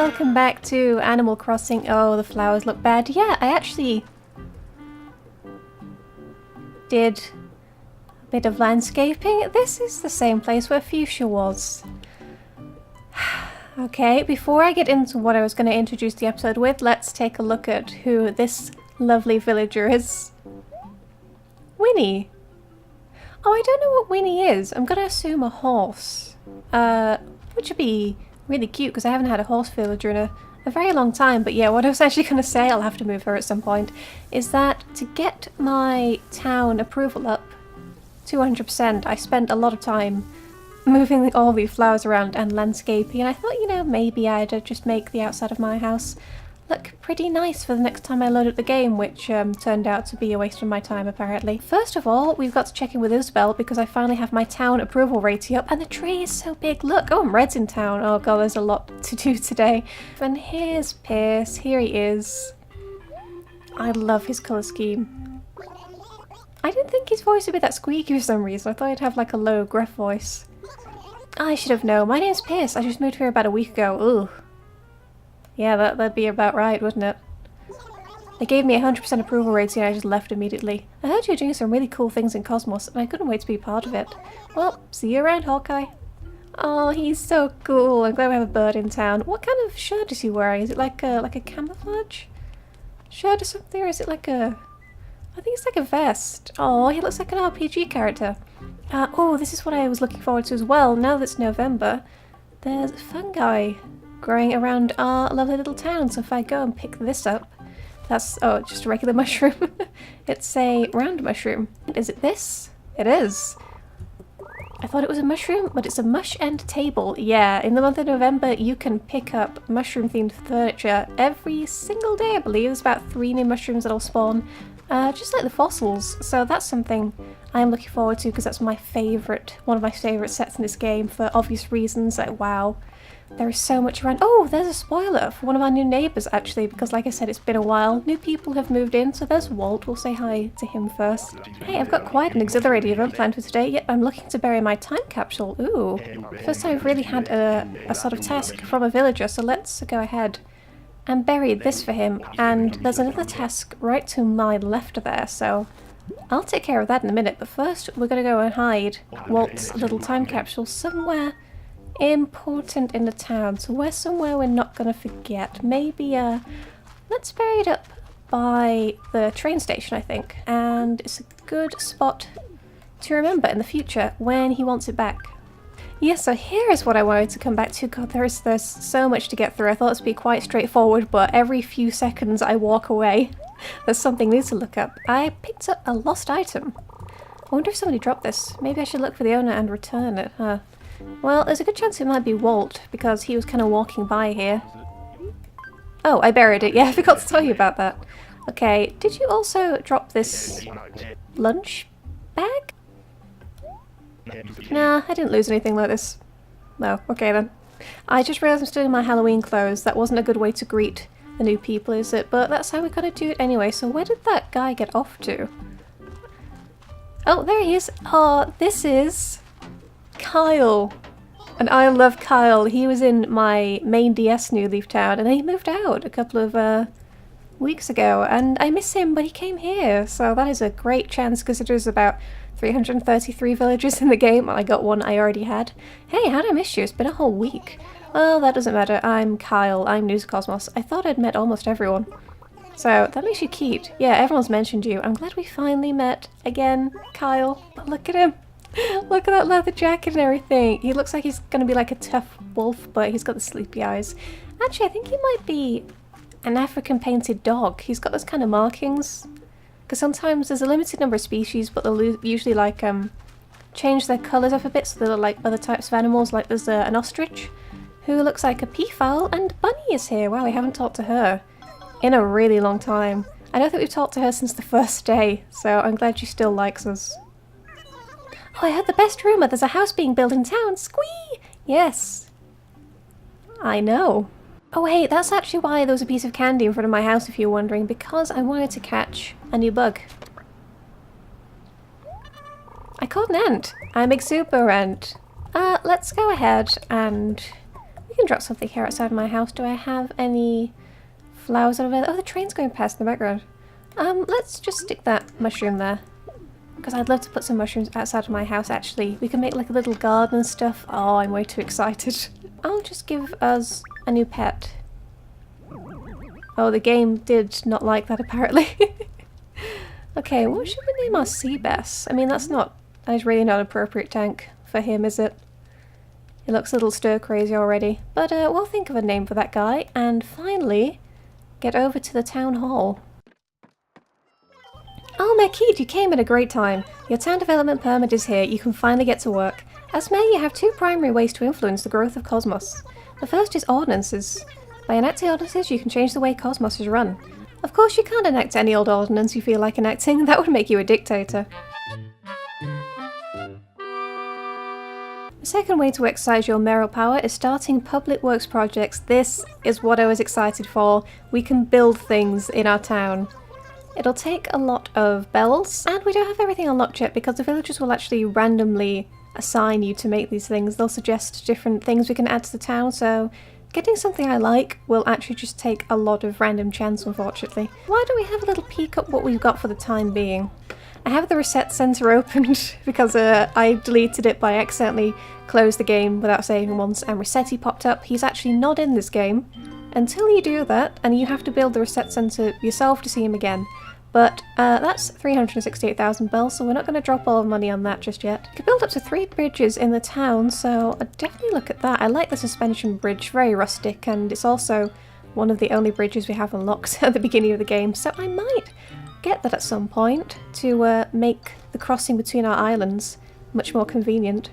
welcome back to Animal Crossing. Oh, the flowers look bad. Yeah, I actually did a bit of landscaping. This is the same place where Fuchsia was. Okay, before I get into what I was going to introduce the episode with, let's take a look at who this lovely villager is. Winnie. Oh, I don't know what Winnie is. I'm going to assume a horse. Which would be really cute because I haven't had a horse villager in a very long time. But yeah, what I was actually going to say, I'll have to move her at some point, is that to get my town approval up 200%, I spent a lot of time moving all these flowers around and landscaping, and I thought, you know, maybe I'd just make the outside of my house look pretty nice for the next time I load up the game, which turned out to be a waste of my time apparently. First of all, we've got to check in with Isabel because I finally have my town approval rating up, and the tree is so big. Look, oh, and Red's in town. Oh god, there's a lot to do today. And here's Pierce, here he is. I love his colour scheme. I didn't think his voice would be that squeaky for some reason. I thought he'd have like a low, gruff voice. I should have known. My name's Pierce. I just moved here about a week ago. Ugh. Yeah, that'd be about right, wouldn't it? They gave me a 100% approval rating and I just left immediately. I heard you were doing some really cool things in Cosmos and I couldn't wait to be part of it. Well, see you around, Hawkeye. Oh, he's so cool. I'm glad we have a bird in town. What kind of shirt is he wearing? Is it like a camouflage shirt or something? Or is it like a... I think it's like a vest. Oh, he looks like an RPG character. Oh, this is what I was looking forward to as well. Now that it's November, there's fungi growing around our lovely little town. So if I go and pick this up, that's, oh, just a regular mushroom. It's a round mushroom. Is it this? It is. I thought it was a mushroom, but it's a mush end table. Yeah, in the month of November, you can pick up mushroom-themed furniture every single day, I believe. There's about 3 new mushrooms that'll spawn, just like the fossils. So that's something I'm looking forward to because that's my favourite, one of my favourite sets in this game for obvious reasons. Like, wow. There is so much around. Oh, there's a spoiler for one of our new neighbours actually, because like I said, it's been a while. New people have moved in, so there's Walt. We'll say hi to him first. Hey, I've got quite an exhilarating event planned for today. Yep, I'm looking to bury my time capsule. Ooh. First time I've really had a sort of task from a villager, so let's go ahead and bury this for him. And there's another task right to my left there, so I'll take care of that in a minute. But first, we're going to go and hide Walt's little time capsule somewhere important in the town, so where's somewhere we're not gonna forget. Maybe let's bury it up by the train station, I think, and it's a good spot to remember in the future when he wants it back. Yeah, so here is what I wanted to come back to. God, there's so much to get through. I thought this would be quite straightforward, but every few seconds I walk away there's something new to look up. I picked up a lost item. I wonder if somebody dropped this. Maybe I should look for the owner and return it, huh? Well, there's a good chance it might be Walt, because he was kind of walking by here. Oh, I buried it. Yeah, I forgot to tell you about that. Okay, did you also drop this lunch bag? Nah, I didn't lose anything like this. No, okay then. I just realised I'm still in my Halloween clothes. That wasn't a good way to greet the new people, is it? But that's how we gotta do it anyway. So where did that guy get off to? Oh, there he is. Oh, this is Kyle. And I love Kyle. He was in my main DS New Leaf Town and then he moved out a couple of weeks ago and I miss him, but he came here, so that is a great chance because there's about 333 villagers in the game. Well, I got one I already had. Hey, how'd I miss you? It's been a whole week. Well, that doesn't matter. I'm Kyle. I'm News Cosmos. I thought I'd met almost everyone. So that makes you cute. Yeah, everyone's mentioned you. I'm glad we finally met again, Kyle. But look at him. Look at that leather jacket and everything. He looks like he's going to be like a tough wolf, but he's got the sleepy eyes. Actually, I think he might be an African painted dog. He's got those kind of markings. Because sometimes there's a limited number of species, but they'll usually like change their colours up a bit so they look like other types of animals. Like there's an ostrich who looks like a peafowl, and Bunny is here. Wow, we haven't talked to her in a really long time. I don't think we've talked to her since the first day, so I'm glad she still likes us. Oh, I heard the best rumour. There's a house being built in town. Squee! Yes. I know. Oh wait, that's actually why there was a piece of candy in front of my house, if you're wondering, because I wanted to catch a new bug. I caught an ant. I'm a super ant. Let's go ahead and we can drop something here outside my house. Do I have any flowers over there? Oh, the train's going past in the background. Let's just stick that mushroom there. Because I'd love to put some mushrooms outside of my house, actually. We can make like a little garden and stuff. Oh, I'm way too excited. I'll just give us a new pet. Oh, the game did not like that, apparently. Okay, what should we name our sea bass? I mean, that is really not an appropriate tank for him, is it? He looks a little stir-crazy already. But we'll think of a name for that guy. And finally, get over to the town hall. Oh, Merkid, you came at a great time. Your town development permit is here. You can finally get to work. As mayor, you have two primary ways to influence the growth of Cosmos. The first is ordinances. By enacting ordinances, you can change the way Cosmos is run. Of course, you can't enact any old ordinance you feel like enacting. That would make you a dictator. The second way to exercise your mayoral power is starting public works projects. This is what I was excited for. We can build things in our town. It'll take a lot of bells, and we don't have everything unlocked yet because the villagers will actually randomly assign you to make these things. They'll suggest different things we can add to the town, so getting something I like will actually just take a lot of random chance, unfortunately. Why don't we have a little peek at what we've got for the time being? I have the reset center opened because I deleted it by accidentally closed the game without saving once, and Resetti popped up. He's actually not in this game until you do that, and you have to build the reset center yourself to see him again. But that's 368,000 bells, so we're not going to drop all the money on that just yet. You can build up to 3 bridges in the town, so I'd definitely look at that. I like the suspension bridge, very rustic, and it's also one of the only bridges we have unlocked at the beginning of the game, so I might get that at some point to make the crossing between our islands much more convenient.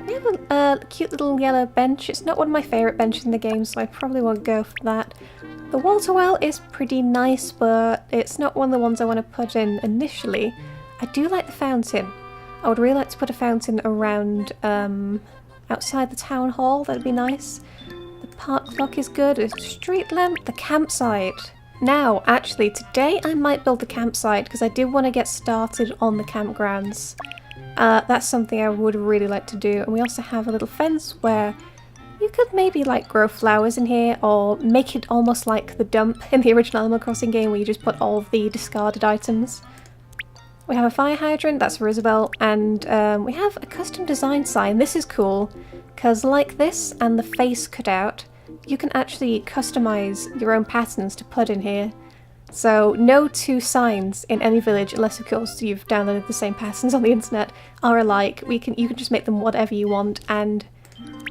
We have a cute little yellow bench. It's not one of my favourite benches in the game, so I probably won't go for that. The water well is pretty nice, but it's not one of the ones I want to put in initially. I do like the fountain. I would really like to put a fountain around outside the town hall. That'd be nice. The park clock is good. A street lamp. The campsite. Now, actually, today I might build the campsite because I did want to get started on the campgrounds. That's something I would really like to do. And we also have a little fence where you could maybe like grow flowers in here, or make it almost like the dump in the original Animal Crossing game where you just put all of the discarded items. We have a fire hydrant, that's for Isabel, and we have a custom design sign. This is cool because like this and the face cutout, you can actually customize your own patterns to put in here. So no two signs in any village, unless of course you've downloaded the same patterns on the internet, are alike. You can just make them whatever you want, and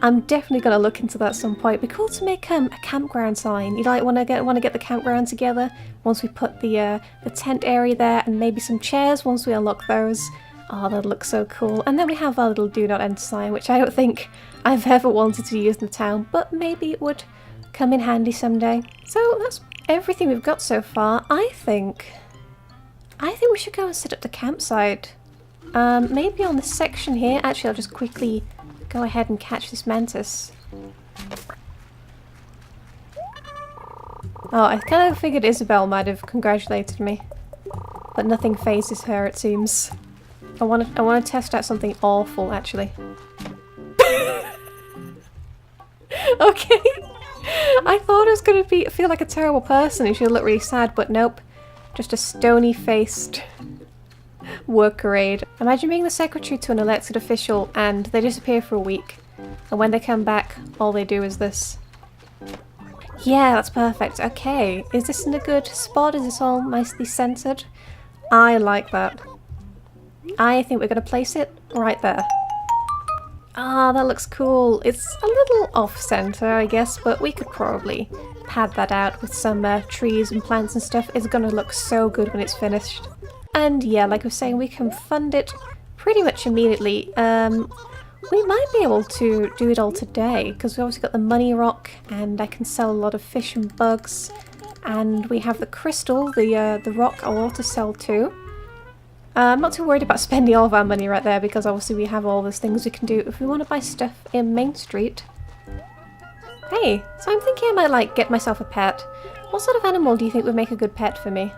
I'm definitely going to look into that at some point. It'd be cool to make a campground sign. You like want to get the campground together once we put the tent area there, and maybe some chairs once we unlock those. Oh, that'd look so cool. And then we have our little do not enter sign, which I don't think I've ever wanted to use in the town, but maybe it would come in handy someday. So that's everything we've got so far. I think we should go and set up the campsite. Maybe on this section here. Actually, I'll just quickly go ahead and catch this mantis. Oh, I kind of figured Isabel might have congratulated me, but nothing phases her, it seems. I want to test out something awful, actually. Okay. I thought I was going to feel like a terrible person and she'd look really sad, but nope. Just a stony-faced worker aide. Imagine being the secretary to an elected official and they disappear for a week. And when they come back, all they do is this. Yeah, that's perfect. Okay, is this in a good spot? Is this all nicely centered? I like that. I think we're going to place it right there. Ah, that looks cool. It's a little off-center, I guess, but we could probably pad that out with some trees and plants and stuff. It's going to look so good when it's finished. And yeah, like I was saying, we can fund it pretty much immediately. We might be able to do it all today, because we obviously got the money rock, and I can sell a lot of fish and bugs. And we have the crystal, the rock I want to sell too. I'm not too worried about spending all of our money right there, because obviously we have all those things we can do if we want to buy stuff in Main Street. Hey, so I'm thinking I might like get myself a pet. What sort of animal do you think would make a good pet for me?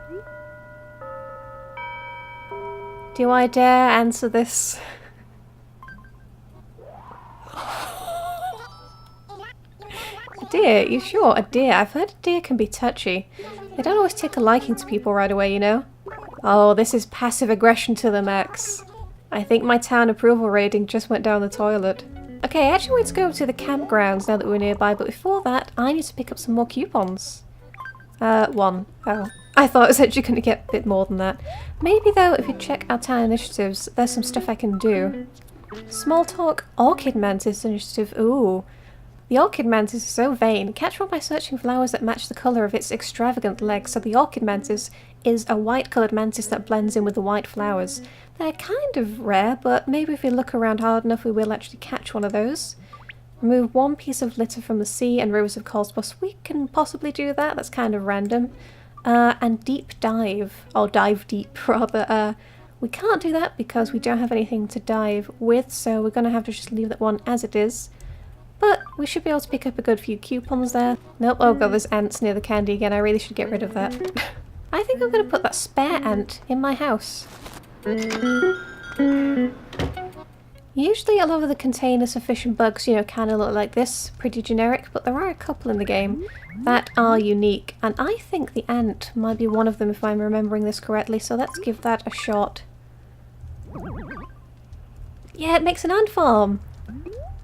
Do I dare answer this? deer? You sure? A deer? I've heard a deer can be touchy. They don't always take a liking to people right away, you know? Oh, this is passive aggression to the max. I think my town approval rating just went down the toilet. Okay, I actually want to go to the campgrounds now that we're nearby, but before that, I need to pick up some more coupons. One. Oh. I thought I was actually going to get a bit more than that. Maybe though, if you check our town initiatives, there's some stuff I can do. Small talk orchid mantis initiative. Ooh. The orchid mantis is so vain. Catch one by searching flowers that match the colour of its extravagant legs. So the orchid mantis is a white coloured mantis that blends in with the white flowers. They're kind of rare, but maybe if we look around hard enough we will actually catch one of those. Remove one piece of litter from the sea and rivers of cosmos. We can possibly do that. That's kind of random. And deep dive, or dive deep rather. We can't do that because we don't have anything to dive with, so we're going to have to just leave that one as it is. But we should be able to pick up a good few coupons there. Nope, oh god, there's ants near the candy again. I really should get rid of that. I think I'm going to put that spare ant in my house. Usually a lot of the containers for fish and bugs, you know, kind of look like this, pretty generic, but there are a couple in the game that are unique, and I think the ant might be one of them if I'm remembering this correctly, so let's give that a shot. Yeah, it makes an ant farm!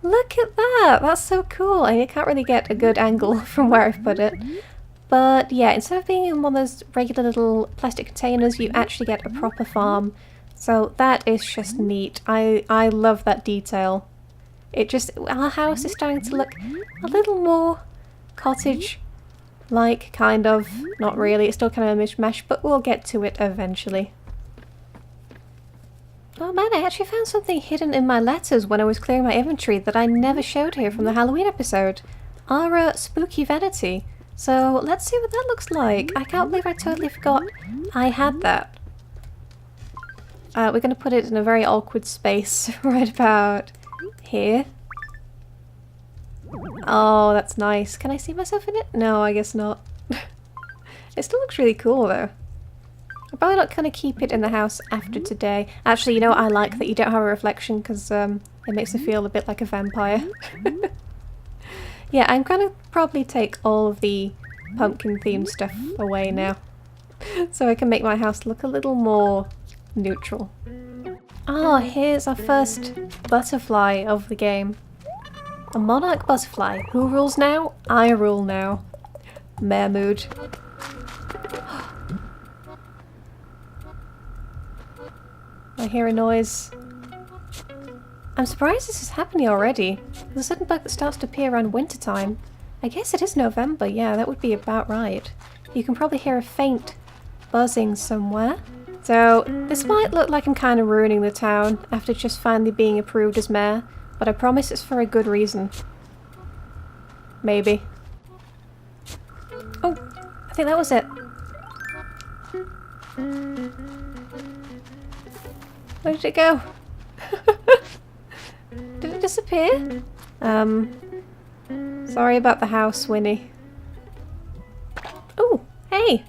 Look at that! That's so cool! And you can't really get a good angle from where I've put it. But yeah, instead of being in one of those regular little plastic containers, you actually get a proper farm. So that is just neat. I love that detail. It just, our house is starting to look a little more cottage-like, kind of. Not really, it's still kind of a mishmash, but we'll get to it eventually. Oh man, I actually found something hidden in my letters when I was clearing my inventory that I never showed here from the Halloween episode. Our spooky vanity. So let's see what that looks like. I can't believe I totally forgot I had that. We're going to put it in a very awkward space right about here. Oh, that's nice. Can I see myself in it? No, I guess not. It still looks really cool though. I'm probably not going to keep it in the house after today. Actually, you know what? I like that you don't have a reflection because it makes me feel a bit like a vampire. Yeah, I'm going to probably take all of the pumpkin themed stuff away now. So I can make my house look a little more neutral. Oh, here's our first butterfly of the game. A monarch butterfly. Who rules now? I rule now. Mare mood. I hear a noise. I'm surprised this is happening already. There's a sudden bug that starts to appear around wintertime. I guess it is November, yeah, that would be about right. You can probably hear a faint buzzing somewhere. So, this might look like I'm kind of ruining the town after just finally being approved as mayor, but I promise it's for a good reason. Maybe. Oh, I think that was it. Where did it go? Did it disappear? Sorry about the house, Winnie. Oh, hey!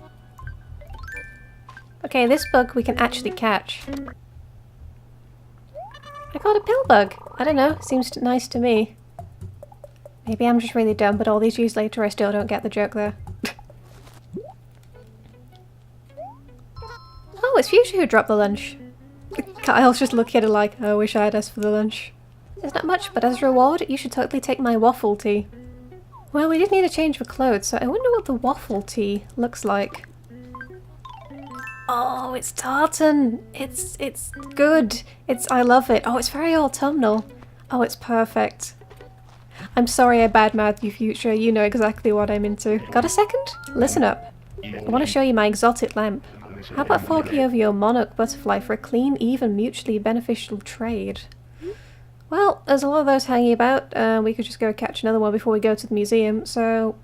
Okay, this bug we can actually catch. I got a pill bug. I don't know, seems nice to me. Maybe I'm just really dumb, but all these years later I still don't get the joke there. Oh, it's Fuchsia who dropped the lunch. Kyle's just looking at her like, I wish I had asked for the lunch. There's not much, but as a reward, you should totally take my waffle tea. Well, we did need a change of clothes, so I wonder what the waffle tea looks like. Oh, it's tartan! It's good! I love it. Oh, it's very autumnal. Oh, it's perfect. I'm sorry I badmouthed you, Future. You know exactly what I'm into. Got a second? Listen up. I want to show you my exotic lamp. How about forking over your monarch butterfly for a clean, even, mutually beneficial trade? Well, there's a lot of those hanging about. We could just go catch another one before we go to the museum, so...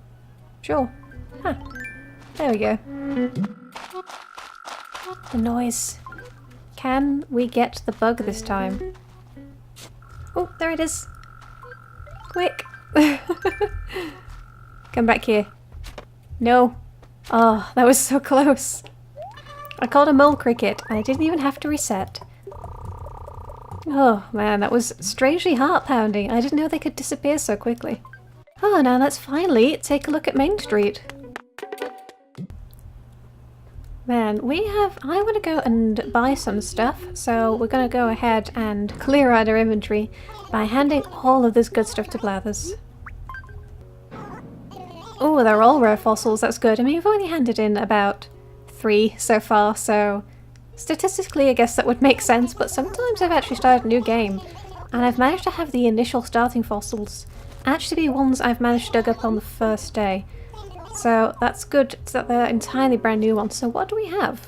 Sure. Huh. There we go. The noise. Can we get the bug this time? Oh, there it is. Quick. Come back here. No. Oh, that was so close. I caught a mole cricket and I didn't even have to reset. Oh man, that was strangely heart-pounding. I didn't know they could disappear so quickly. Oh, now let's finally take a look at Main Street. Man, I want to go and buy some stuff, so we're going to go ahead and clear out our inventory by handing all of this good stuff to Blathers. Oh, they're all rare fossils, that's good. I mean, we've only handed in about 3 so far, so statistically I guess that would make sense, but sometimes I've actually started a new game and I've managed to have the initial starting fossils actually be ones I've managed to dig up on the first day. So that's good that they're entirely brand new ones. So what do we have?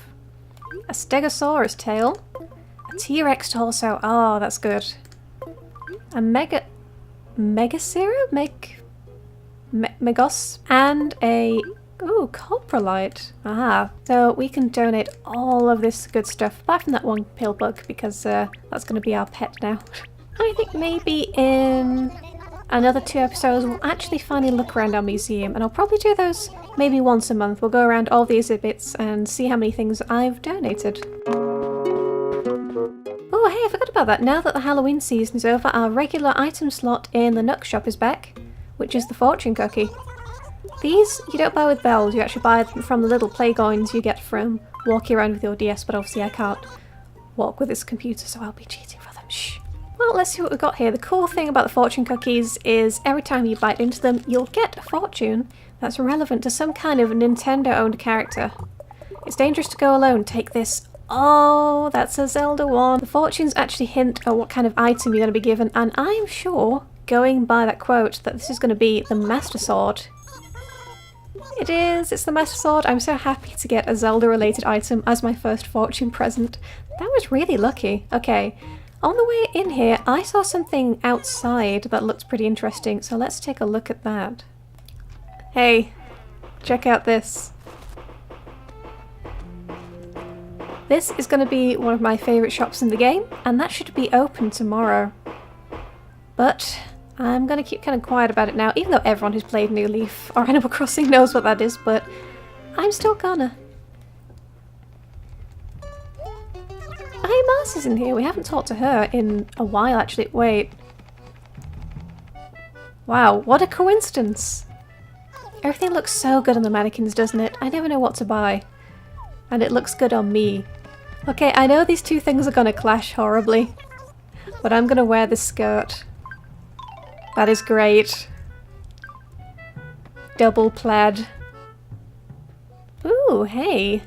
A Stegosaurus tail, a T-Rex torso, oh that's good. A Megacera? Megos, and a coprolite. Aha. So we can donate all of this good stuff, apart from that one pill bug, because that's going to be our pet now. I think maybe in another 2 episodes we'll actually finally look around our museum, and I'll probably do those maybe once a month. We'll go around all the exhibits and see how many things I've donated. Oh hey, I forgot about that. Now that the Halloween season is over, our regular item slot in the Nook shop is back, which is the fortune cookie. These you don't buy with bells, you actually buy them from the little play coins you get from walking around with your DS, but obviously I can't walk with this computer, so I'll be cheating for them. Shh. Well, let's see what we've got here. The cool thing about the fortune cookies is every time you bite into them, you'll get a fortune that's relevant to some kind of Nintendo-owned character. It's dangerous to go alone. Take this. Oh, that's a Zelda one. The fortunes actually hint at what kind of item you're going to be given, and I'm sure, going by that quote, that this is going to be the Master Sword. It is! It's the Master Sword. I'm so happy to get a Zelda-related item as my first fortune present. That was really lucky. Okay. On the way in here, I saw something outside that looked pretty interesting, so let's take a look at that. Hey, check out this. This is going to be one of my favourite shops in the game, and that should be open tomorrow. But I'm going to keep kind of quiet about it now, even though everyone who's played New Leaf or Animal Crossing knows what that is, but I'm still gonna. Hey, Mars is in here. We haven't talked to her in a while, actually. Wait. Wow, what a coincidence. Everything looks so good on the mannequins, doesn't it? I never know what to buy. And it looks good on me. Okay, I know these two things are gonna clash horribly, but I'm gonna wear this skirt. That is great. Double plaid. Ooh, hey.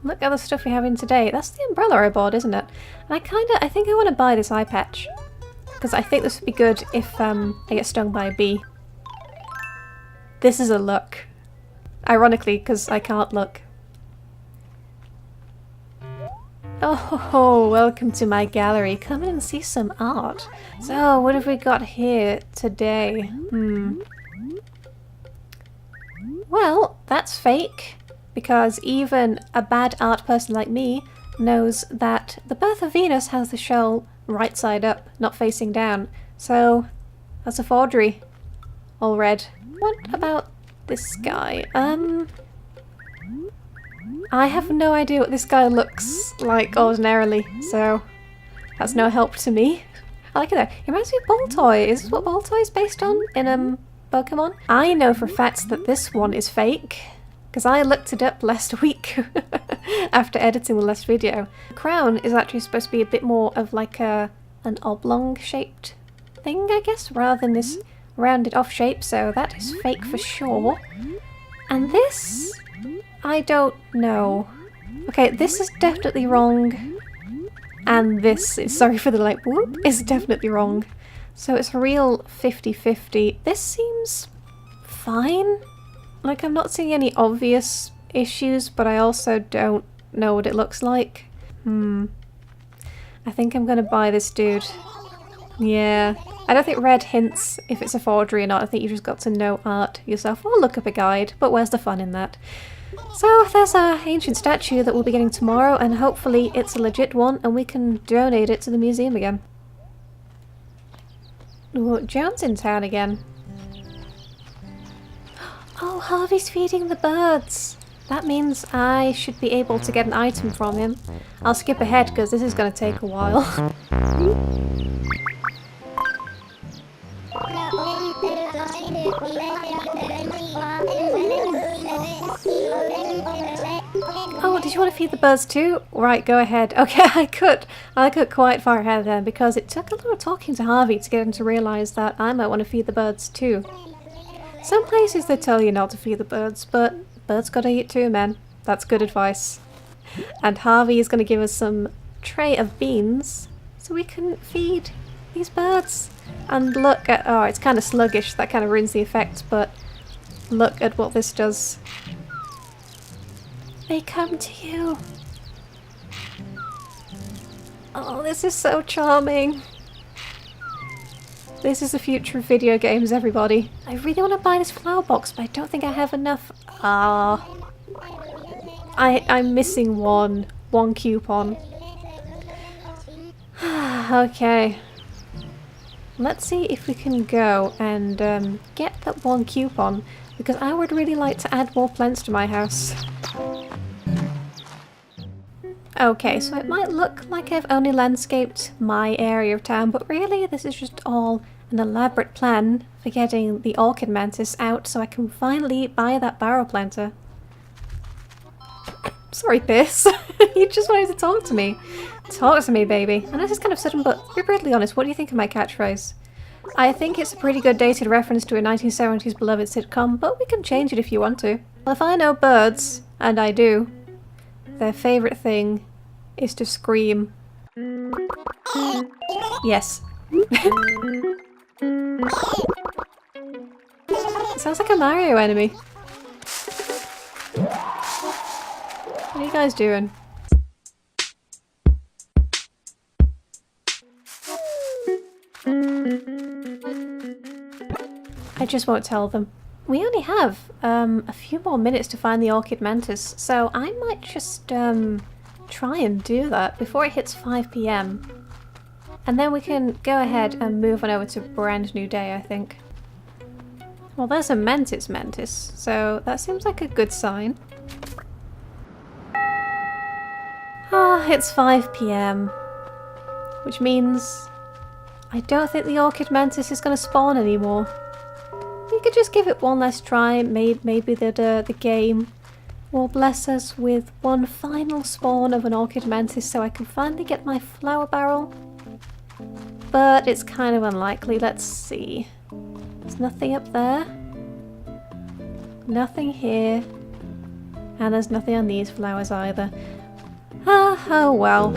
Look at the stuff we have in today. That's the umbrella I bought, isn't it? And I think I want to buy this eye patch, because I think this would be good if I get stung by a bee. This is a look. Ironically, because I can't look. Oh, welcome to my gallery. Come in and see some art. So, what have we got here today? Well, that's fake, because even a bad art person like me knows that the Birth of Venus has the shell right side up, not facing down. So, that's a forgery. All red. What about this guy? I have no idea what this guy looks like ordinarily, so that's no help to me. I like it though. He reminds me of Baltoy. Is this what Baltoy is based on in Pokemon? I know for a fact that this one is fake, because I looked it up last week after editing the last video. The crown is actually supposed to be a bit more of like an oblong shaped thing, I guess, rather than this rounded off shape, so that is fake for sure. And this, I don't know. Okay, this is definitely wrong. And this is, sorry for the like whoop, is definitely wrong. So it's a real 50-50. This seems fine. Like, I'm not seeing any obvious issues, but I also don't know what it looks like. I think I'm gonna buy this dude. Yeah. I don't think red hints if it's a forgery or not. I think you've just got to know art yourself or look up a guide, but where's the fun in that? So there's our ancient statue that we'll be getting tomorrow, and hopefully it's a legit one and we can donate it to the museum again. Ooh, Joan's in town again. Oh, Harvey's feeding the birds! That means I should be able to get an item from him. I'll skip ahead because this is going to take a while. did you want to feed the birds too? Right, go ahead. Okay, I got quite far ahead then because it took a lot of talking to Harvey to get him to realise that I might want to feed the birds too. Some places they tell you not to feed the birds, but birds gotta eat too, man. That's good advice. And Harvey is going to give us some tray of beans so we can feed these birds. And look at, oh, it's kind of sluggish, that kind of ruins the effect, but look at what this does. They come to you. Oh, this is so charming. This is the future of video games, everybody. I really want to buy this flower box, but I don't think I have enough. Ah. I'm missing one coupon. Okay. Let's see if we can go and get that one coupon, because I would really like to add more plants to my house. Okay, so it might look like I've only landscaped my area of town, but really this is just all an elaborate plan for getting the orchid mantis out so I can finally buy that barrel planter. Sorry, Piss. You just wanted to talk to me. Talk to me, baby. I know this is kind of sudden, but to be brutally honest, what do you think of my catchphrase? I think it's a pretty good dated reference to a 1970s beloved sitcom, but we can change it if you want to. Well, if I know birds, and I do, their favourite thing is to scream. Yes. It sounds like a Mario enemy. What are you guys doing? I just won't tell them. We only have a few more minutes to find the orchid mantis, so I might just try and do that before it hits 5 PM. And then we can go ahead and move on over to a brand new day, I think. Well, there's a mantis, so that seems like a good sign. Ah, it's 5 PM, which means I don't think the orchid mantis is going to spawn anymore. We could just give it one last try. Maybe the game will bless us with one final spawn of an orchid mantis so I can finally get my flower barrel. But it's kind of unlikely. Let's see. There's nothing up there. Nothing here. And there's nothing on these flowers either. Ah, oh well.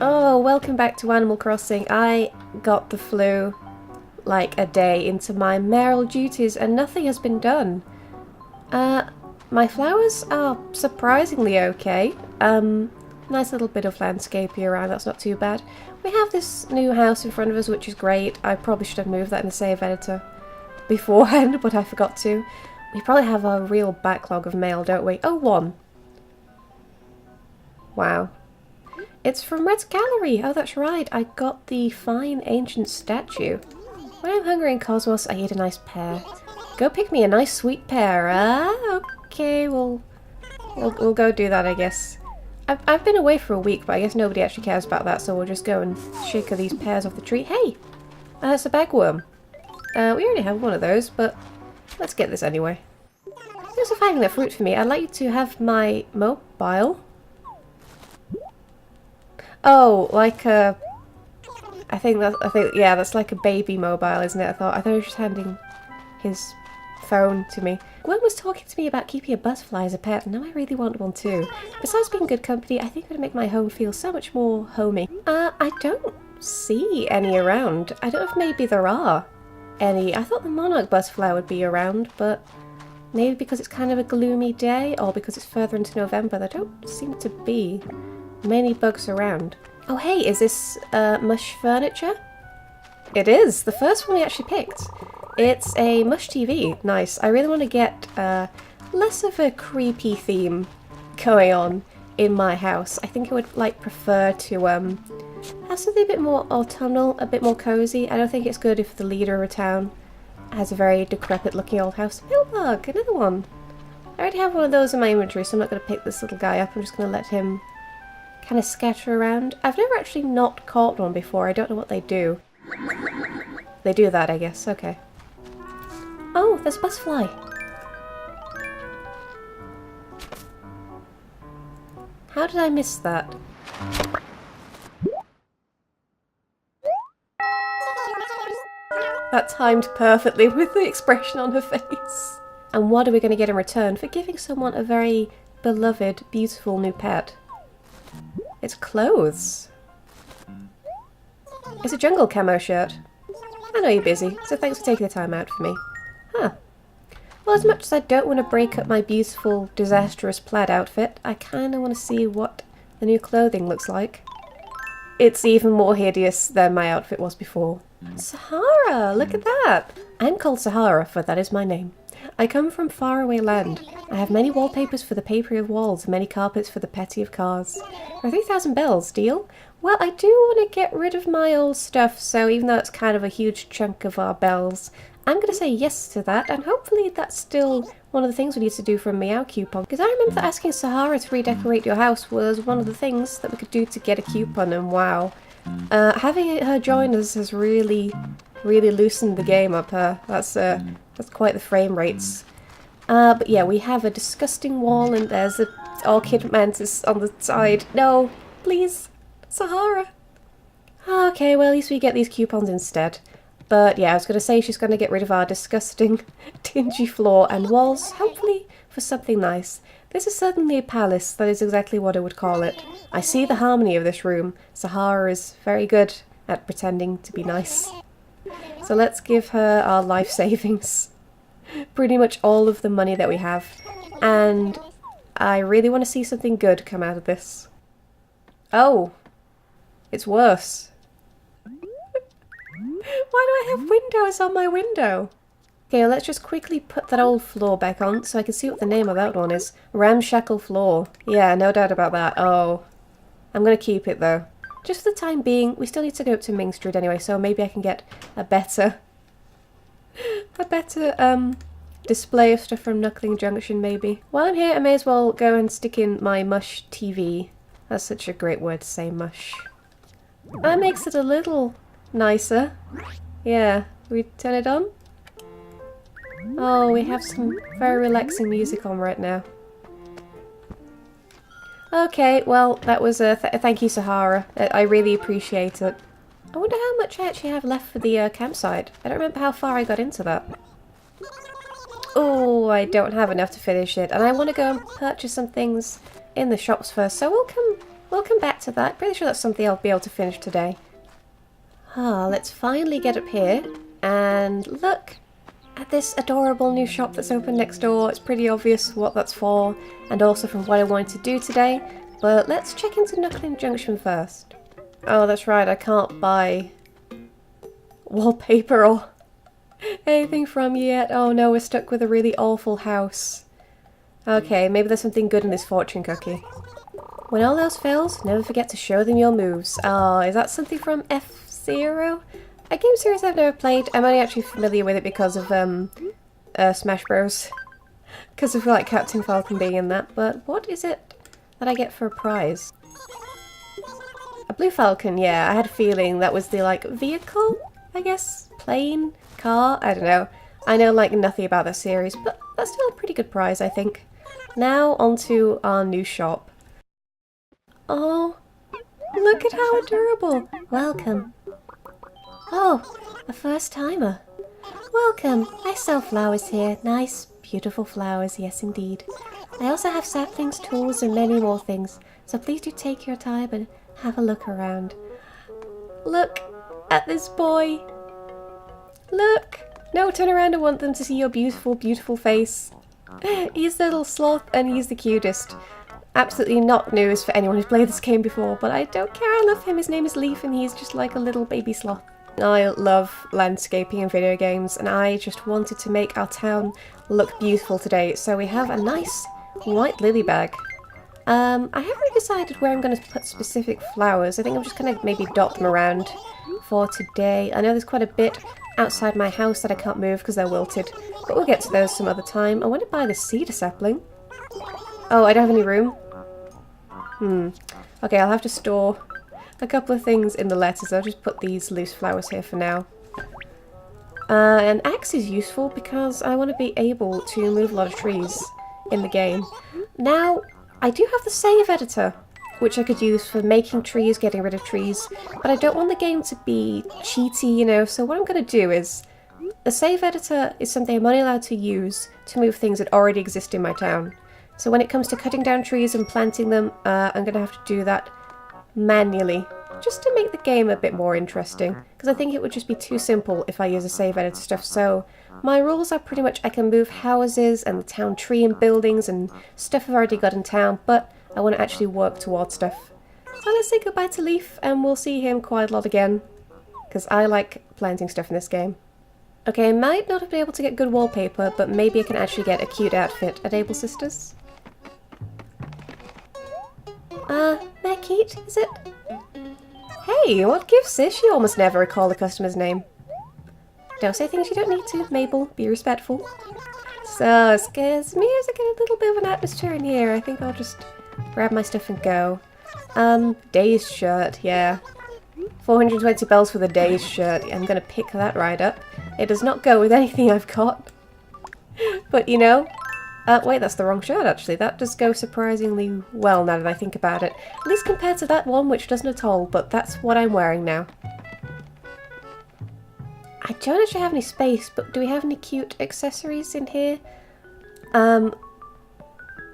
Oh, welcome back to Animal Crossing. I got the flu like a day into my mayoral duties and nothing has been done. My flowers are surprisingly okay. Nice little bit of landscaping around, that's not too bad. We have this new house in front of us, which is great. I probably should have moved that in the save editor beforehand, but I forgot to. We probably have a real backlog of mail, don't we? Oh, one. Wow. It's from Red's Gallery. Oh, that's right. I got the fine ancient statue. When I'm hungry in Cosmos, I eat a nice pear. Go pick me a nice sweet pear. Okay, we'll go do that, I guess. I've been away for a week, but I guess nobody actually cares about that, so we'll just go and shake these pears off the tree. Hey! It's a bagworm. We already have one of those, but let's get this anyway. Thanks for finding that fruit for me. I'd like you to have my mobile. Oh, like a... yeah, that's like a baby mobile, isn't it? I thought he was just handing his phone to me. Gwen was talking to me about keeping a butterfly as a pet, and now I really want one too. Besides being good company, I think it would make my home feel so much more homey. I don't see any around. I don't know if maybe there are any. I thought the monarch butterfly would be around, but maybe because it's kind of a gloomy day, or because it's further into November, there don't seem to be many bugs around. Oh hey, is this Mush Furniture? It is! The first one we actually picked. It's a Mush TV. Nice. I really want to get less of a creepy theme going on in my house. I think I would prefer to have something a bit more autumnal, a bit more cozy. I don't think it's good if the leader of a town has a very decrepit looking old house. Millbug, another one. I already have one of those in my inventory, so I'm not going to pick this little guy up. I'm just going to let him kind of scatter around. I've never actually not caught one before. I don't know what they do. They do that, I guess. Okay. Oh, there's a butterfly. How did I miss that? That timed perfectly with the expression on her face. And what are we going to get in return for giving someone a very beloved, beautiful new pet? It's clothes. It's a jungle camo shirt. I know you're busy, so thanks for taking the time out for me. Huh. Well, as much as I don't want to break up my beautiful, disastrous plaid outfit, I kind of want to see what the new clothing looks like. It's even more hideous than my outfit was before. Sahara! Look at that! I'm called Sahara, for that is my name. I come from faraway land. I have many wallpapers for the papery of walls, many carpets for the petty of cars. For 3,000 bells, deal? Well, I do want to get rid of my old stuff, so even though it's kind of a huge chunk of our bells, I'm going to say yes to that, and hopefully that's still one of the things we need to do for a Meow coupon. Because I remember that asking Sahara to redecorate your house was one of the things that we could do to get a coupon, and wow. Having her join us has really loosened the game up. That's quite the frame rates. But yeah, we have a disgusting wall, and there's an orchid mantis on the side. No, please, Sahara. Okay, well at least we get these coupons instead. But yeah, I was going to say she's going to get rid of our disgusting, dingy floor and walls, hopefully for something nice. This is certainly a palace, that is exactly what I would call it. I see the harmony of this room. Sahara is very good at pretending to be nice. So let's give her our life savings. Pretty much all of the money that we have. And I really want to see something good come out of this. Oh, it's worse. Why do I have windows on my window? Okay, well, let's just quickly put that old floor back on so I can see what the name of that one is. Ramshackle floor. Yeah, no doubt about that. Oh, I'm going to keep it though. Just for the time being, we still need to go up to Ming Street anyway, so maybe I can get a better display of stuff from Knuckling Junction maybe. While I'm here, I may as well go and stick in my Mush TV. That's such a great word to say, Mush. That makes it a little nicer. Yeah, we turn it on? Oh, we have some very relaxing music on right now. Okay, well, that was a thank you, Sahara. I really appreciate it. I wonder how much I actually have left for the campsite. I don't remember how far I got into that. Oh, I don't have enough to finish it, and I want to go and purchase some things in the shops first, so we'll come back to that. Pretty sure that's something I'll be able to finish today. Ah, let's finally get up here and look at this adorable new shop that's open next door. It's pretty obvious what that's for, and also from what I wanted to do today, but let's check into Knuckling Junction first. Oh, that's right, I can't buy wallpaper or anything from you yet. Oh no, we're stuck with a really awful house. Okay, maybe there's something good in this fortune cookie. When all else fails, never forget to show them your moves. Oh, is that something from F-Zero? A game series I've never played. I'm only actually familiar with it because of Smash Bros. Because of like Captain Falcon being in that. But what is it that I get for a prize? A blue falcon, yeah. I had a feeling that was the like vehicle, I guess? Plane? Car? I don't know. I know like nothing about that series, but that's still a pretty good prize, I think. Now onto our new shop. Oh, look at how adorable. Welcome. Oh, a first timer. Welcome. I sell flowers here. Nice, beautiful flowers, yes indeed. I also have saplings, tools, and many more things. So please do take your time and have a look around. Look at this boy. Look. No, turn around. I want them to see your beautiful, beautiful face. He's the little sloth and he's the cutest. Absolutely not news for anyone who's played this game before, but I don't care. I love him. His name is Leaf and he's just like a little baby sloth. I love landscaping in video games, and I just wanted to make our town look beautiful today, so we have a nice white lily bag. I haven't really decided where I'm going to put specific flowers. I think I'm just going to maybe dot them around for today. I know there's quite a bit outside my house that I can't move because they're wilted, but we'll get to those some other time. I want to buy the cedar sapling. Oh, I don't have any room? Okay, I'll have to store a couple of things in the letters. I'll just put these loose flowers here for now. An axe is useful because I want to be able to move a lot of trees in the game. Now, I do have the save editor, which I could use for making trees, getting rid of trees, but I don't want the game to be cheaty, you know, so what I'm going to do is, the save editor is something I'm only allowed to use to move things that already exist in my town. So when it comes to cutting down trees and planting them, I'm going to have to do that manually, just to make the game a bit more interesting, because I think it would just be too simple if I use a save editor stuff. So my rules are pretty much I can move houses and the town tree and buildings and stuff I've already got in town, but I want to actually work towards stuff. So let's say goodbye to Leaf, and we'll see him quite a lot again, because I like planting stuff in this game. Okay, I might not have been able to get good wallpaper, but maybe I can actually get a cute outfit at Able Sisters. They're cute, is it? Hey, what gives sis? You almost never recall the customer's name. Don't say things you don't need to, Mabel. Be respectful. So, scares me as I get a little bit of an atmosphere in here. I think I'll just grab my stuff and go. Day's shirt, yeah. 420 bells for the day's shirt. I'm gonna pick that right up. It does not go with anything I've got. But, you know... wait, that's the wrong shirt, actually. That does go surprisingly well, now that I think about it. At least compared to that one, which doesn't at all, but that's what I'm wearing now. I don't actually have any space, but do we have any cute accessories in here?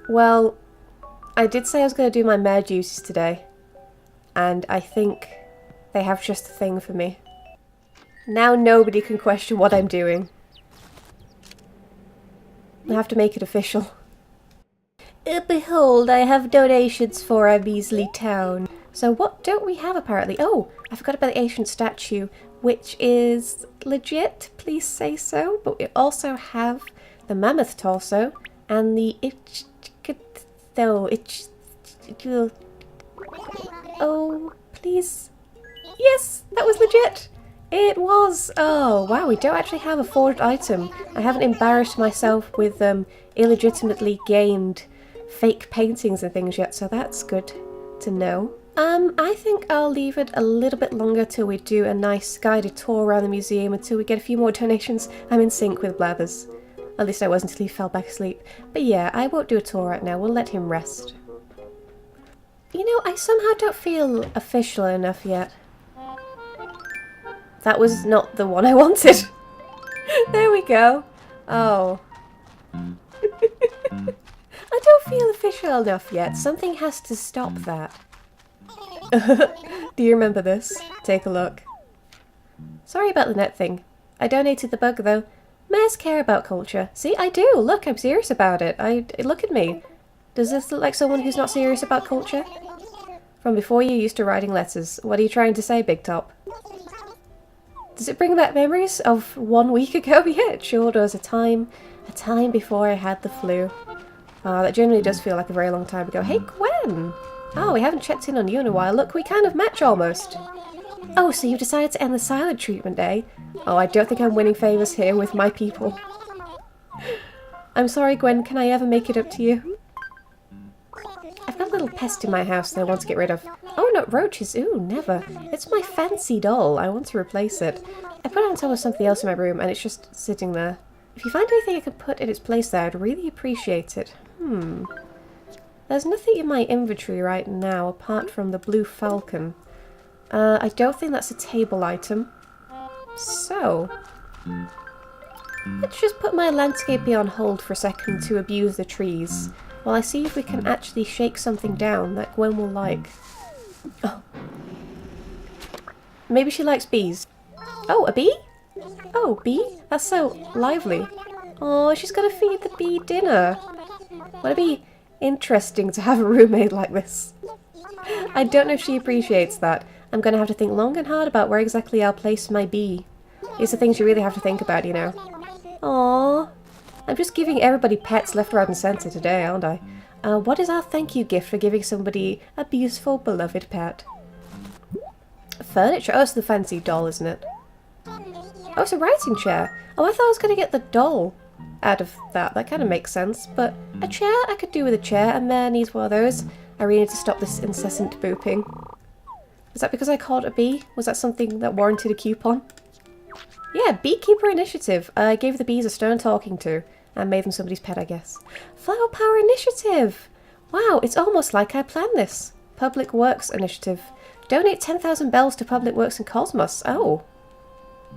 Well, I did say I was going to do my mare juices today, and I think they have just the thing for me. Now nobody can question what I'm doing. I have to make it official. Behold, I have donations for our measly town. So what don't we have apparently? Oh, I forgot about the ancient statue, which is legit, please say so. But we also have the mammoth torso and the oh, please. Yes, that was legit. It was! Oh, wow, we don't actually have a forged item. I haven't embarrassed myself with illegitimately gained fake paintings and things yet, so that's good to know. I think I'll leave it a little bit longer till we do a nice guided tour around the museum, until we get a few more donations. I'm in sync with Blathers. At least I was until he fell back asleep. But yeah, I won't do a tour right now, we'll let him rest. You know, I somehow don't feel official enough yet. That was not the one I wanted. There we go. Oh. I don't feel official enough yet. Something has to stop that. Do you remember this? Take a look. Sorry about the net thing. I donated the bug though. Mares care about culture. See, I do. Look, I'm serious about it. Look at me. Does this look like someone who's not serious about culture? From before you used to writing letters. What are you trying to say, Big Top? Does it bring back memories of 1 week ago? Yeah, it sure does. A time before I had the flu. That generally does feel like a very long time ago. Hey, Gwen! Oh, we haven't checked in on you in a while. Look, we kind of match almost. Oh, so you've decided to end the silent treatment, eh? Oh, I don't think I'm winning favours here with my people. I'm sorry, Gwen. Can I ever make it up to you? I've got a little pest in my house that I want to get rid of. Oh, not roaches. Ooh, never. It's my fancy doll. I want to replace it. I put it on top of something else in my room and it's just sitting there. If you find anything I can put in its place there, I'd really appreciate it. There's nothing in my inventory right now apart from the blue falcon. I don't think that's a table item. So, let's just put my landscaping on hold for a second to abuse the trees, while I see if we can actually shake something down that Gwen will like. Oh. Maybe she likes bees. Oh, a bee? Oh, bee? That's so lively. Oh, she's gonna feed the bee dinner. Would it be interesting to have a roommate like this? I don't know if she appreciates that. I'm gonna have to think long and hard about where exactly I'll place my bee. These are things you really have to think about, you know. Aww. I'm just giving everybody pets left, right and centre today, aren't I? What is our thank you gift for giving somebody a beautiful, beloved pet? Furniture? Oh, it's the fancy doll, isn't it? Oh, it's a writing chair. Oh, I thought I was going to get the doll out of that. That kind of makes sense. But a chair? I could do with a chair. A mare needs one of those. I really need to stop this incessant booping. Is that because I called it a bee? Was that something that warranted a coupon? Yeah, beekeeper initiative. I gave the bees a stern talking to. And made them somebody's pet, I guess. Flower power initiative! Wow, it's almost like I planned this. Public Works Initiative. Donate 10,000 bells to Public Works in Cosmos. Oh.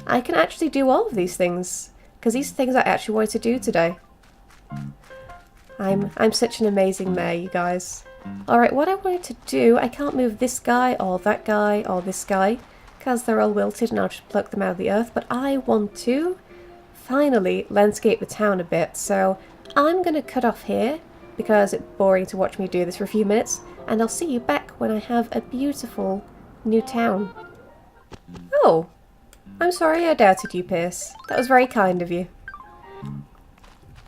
I can actually do all of these things. Because these are things I actually wanted to do today. I'm such an amazing mayor, you guys. Alright, what I wanted to do, I can't move this guy or that guy or this guy. Because they're all wilted and I'll just pluck them out of the earth. But I want to finally landscape the town a bit. So I'm going to cut off here. Because it's boring to watch me do this for a few minutes. And I'll see you back when I have a beautiful new town. Oh, I'm sorry I doubted you, Pierce. That was very kind of you.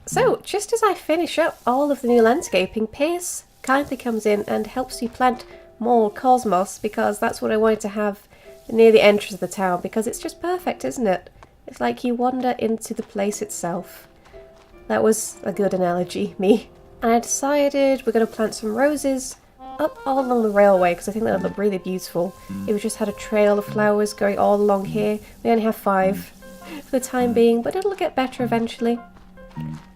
So, just as I finish up all of the new landscaping, Pierce kindly comes in and helps you plant more cosmos because that's what I wanted to have near the entrance of the town because it's just perfect, isn't it? It's like you wander into the place itself. That was a good analogy, me. And I decided we're going to plant some roses up all along the railway because I think that would look really beautiful. If we just had a trail of flowers going all along here. We only have 5 for the time being, but it'll get better eventually.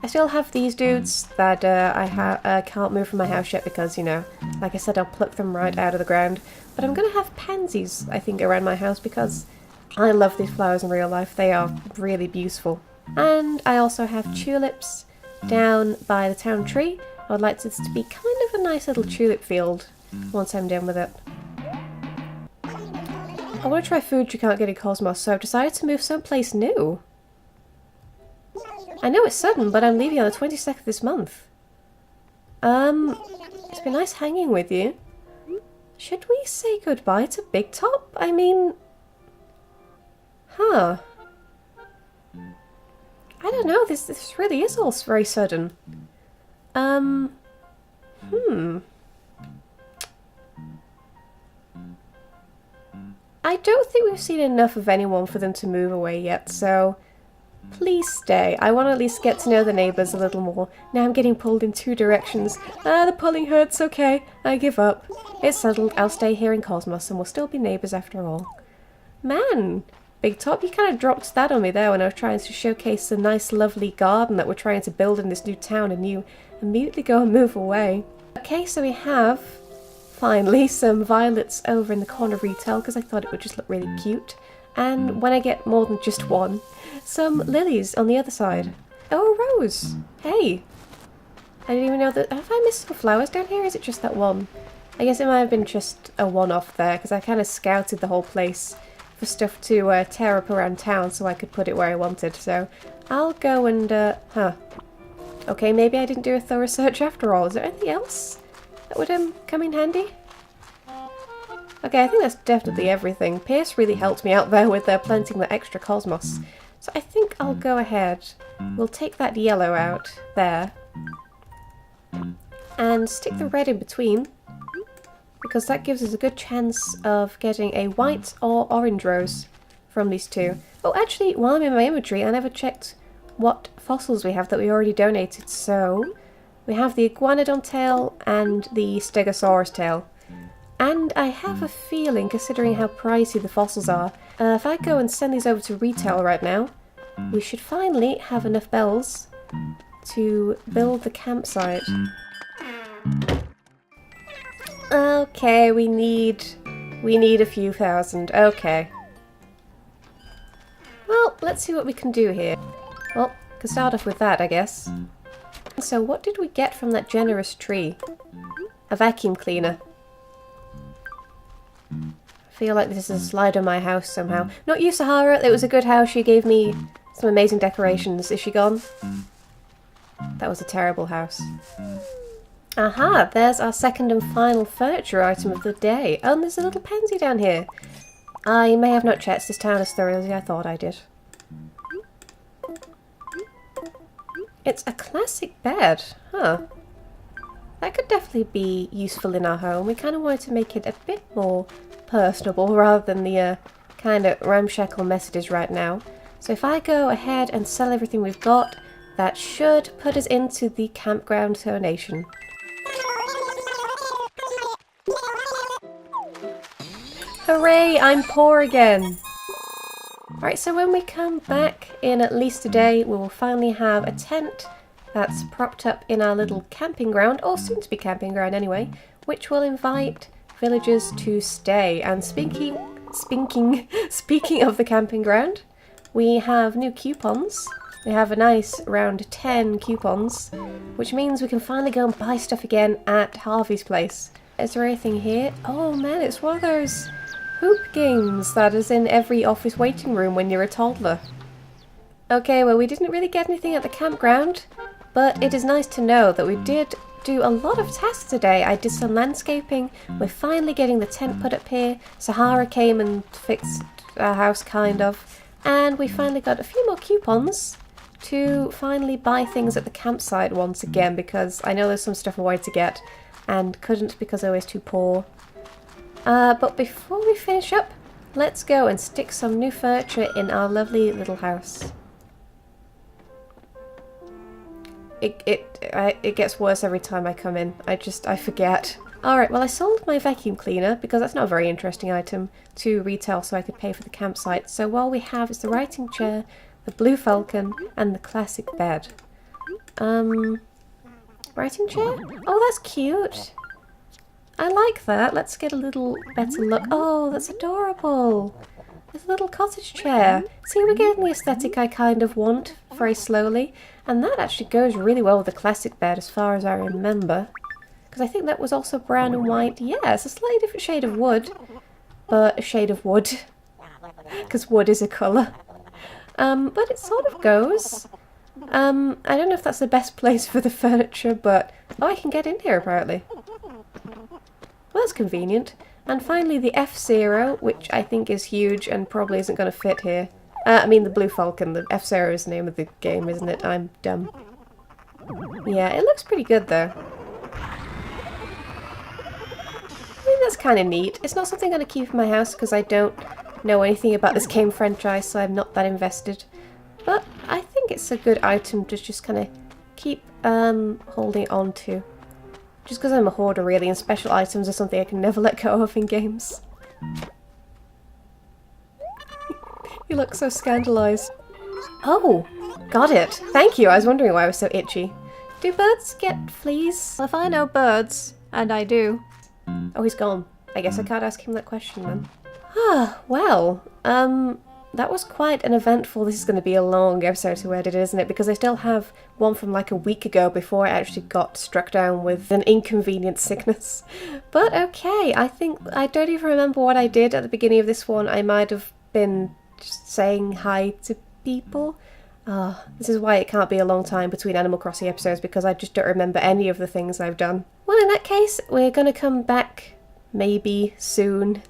I still have these dudes that I can't move from my house yet because, you know, like I said, I'll pluck them right out of the ground. But I'm going to have pansies, I think, around my house because I love these flowers in real life. They are really beautiful. And I also have tulips down by the town tree. I would like this to be kind of a nice little tulip field once I'm done with it. I want to try food you can't get in Cosmos, so I've decided to move someplace new. I know it's sudden, but I'm leaving on the 22nd of this month. It's been nice hanging with you. Should we say goodbye to Big Top? I mean... Huh. I don't know, this really is all very sudden. I don't think we've seen enough of anyone for them to move away yet, so please stay. I want to at least get to know the neighbours a little more. Now I'm getting pulled in 2 directions. The pulling hurts, okay. I give up. It's settled. I'll stay here in Cosmos and we'll still be neighbours after all. Man, Big Top, you kind of dropped that on me there when I was trying to showcase the nice lovely garden that we're trying to build in this new town and you immediately go and move away. Okay, so we have finally some violets over in the corner of retail because I thought it would just look really cute. And when I get more than just one, some lilies on the other side. Oh, a rose! Hey! I didn't even know that... Have I missed some flowers down here? Or is it just that one? I guess it might have been just a one-off there because I kind of scouted the whole place for stuff to tear up around town so I could put it where I wanted. So I'll go and... Okay, maybe I didn't do a thorough search after all. Is there anything else that would come in handy? Okay, I think that's definitely everything. Pierce really helped me out there with planting the extra cosmos. So I think I'll go ahead. We'll take that yellow out there. And stick the red in between. Because that gives us a good chance of getting a white or orange rose from these two. Oh, actually, while I'm in my inventory, I never checked what fossils we have that we already donated. So, we have the iguanodon tail and the stegosaurus tail. And I have a feeling, considering how pricey the fossils are, if I go and send these over to retail right now, we should finally have enough bells to build the campsite. Okay, we need a few thousand. Okay. Well, let's see what we can do here. Well, can start off with that, I guess. So what did we get from that generous tree? A vacuum cleaner. I feel like this is a slide on my house somehow. Not you, Sahara. It was a good house. She gave me some amazing decorations. Is she gone? That was a terrible house. Aha, there's our second and final furniture item of the day. Oh, and there's a little pansy down here. I may have not checked this town as thoroughly as I thought I did. It's a classic bed. Huh. That could definitely be useful in our home. We kind of wanted to make it a bit more personable rather than the kind of ramshackle mess it is right now. So if I go ahead and sell everything we've got, that should put us into the campground donation. Hooray, I'm poor again! Alright, so when we come back in at least a day, we will finally have a tent that's propped up in our little camping ground, or soon to be camping ground anyway, which will invite villagers to stay. And speaking of the camping ground, we have new coupons. We have a nice round 10 coupons, which means we can finally go and buy stuff again at Harvey's place. Is there anything here? Oh man, it's one of those hoop games that is in every office waiting room when you're a toddler. Okay, well we didn't really get anything at the campground, but it is nice to know that we did do a lot of tasks today. I did some landscaping, we're finally getting the tent put up here, Sahara came and fixed our house kind of, and we finally got a few more coupons to finally buy things at the campsite once again, because I know there's some stuff I wanted to get and couldn't because I was too poor. But before we finish up, let's go and stick some new furniture in our lovely little house. It gets worse every time I come in. I forget. Alright, well I sold my vacuum cleaner, because that's not a very interesting item, to retail so I could pay for the campsite. So all we have is the writing chair, the blue falcon, and the classic bed. Writing chair? Oh, that's cute! I like that. Let's get a little better look. Oh, that's adorable! There's a little cottage chair. See, we're getting the aesthetic I kind of want, very slowly. And that actually goes really well with the classic bed as far as I remember. Because I think that was also brown and white. Yeah, it's a slightly different shade of wood. But a shade of wood. Because wood is a colour. But it sort of goes. I don't know if that's the best place for the furniture, but... Oh, I can get in here apparently. Well, that's convenient. And finally the F-Zero, which I think is huge and probably isn't going to fit here. I mean the Blue Falcon. The F-Zero is the name of the game, isn't it? I'm dumb. Yeah, it looks pretty good though. I mean, that's kind of neat. It's not something I'm going to keep in my house because I don't know anything about this game franchise, so I'm not that invested. But I think it's a good item to just kind of keep holding on to. Just because I'm a hoarder really, and special items are something I can never let go of in games. You look so scandalised. Oh, got it. Thank you. I was wondering why I was so itchy. Do birds get fleas? Well, if I know birds, and I do. Oh, he's gone. I guess I can't ask him that question then. Ah, well, that was quite an eventful, this is going to be a long episode to edit, isn't it? Because I still have one from like a week ago before I actually got struck down with an inconvenient sickness. But okay, I think, I don't even remember what I did at the beginning of this one. I might have been just saying hi to people. This is why it can't be a long time between Animal Crossing episodes, because I just don't remember any of the things I've done. Well, in that case, we're going to come back maybe soon,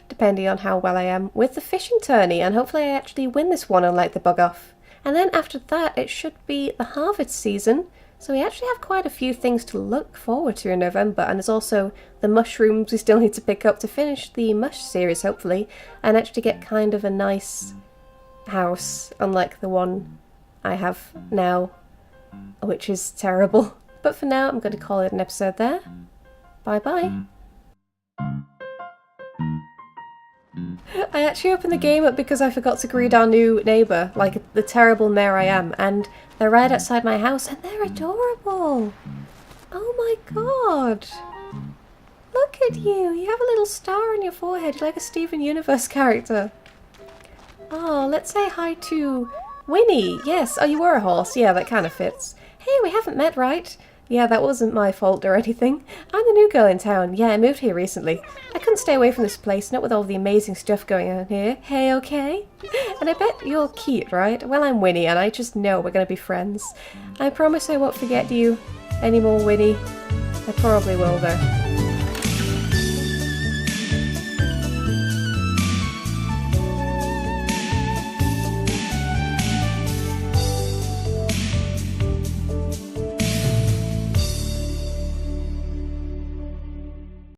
depending on how well I am, with the fishing tourney, and hopefully I actually win this one and light the bug off. And then after that it should be the harvest season, so we actually have quite a few things to look forward to in November, and there's also the mushrooms we still need to pick up to finish the mush series hopefully, and actually get kind of a nice house, unlike the one I have now, which is terrible. But for now I'm going to call it an episode there. Bye bye. I actually opened the game up because I forgot to greet our new neighbour, like the terrible mayor I am, and they're right outside my house and they're adorable! Oh my god! Look at you! You have a little star on your forehead, you're like a Steven Universe character. Oh, let's say hi to Winnie! Yes, oh you were a horse, yeah that kind of fits. Hey, we haven't met, right? Yeah, that wasn't my fault or anything. I'm the new girl in town. Yeah, I moved here recently. I couldn't stay away from this place, not with all the amazing stuff going on here. Hey, okay? And I bet you're cute, right? Well, I'm Winnie, and I just know we're gonna be friends. I promise I won't forget you anymore, Winnie. I probably will, though.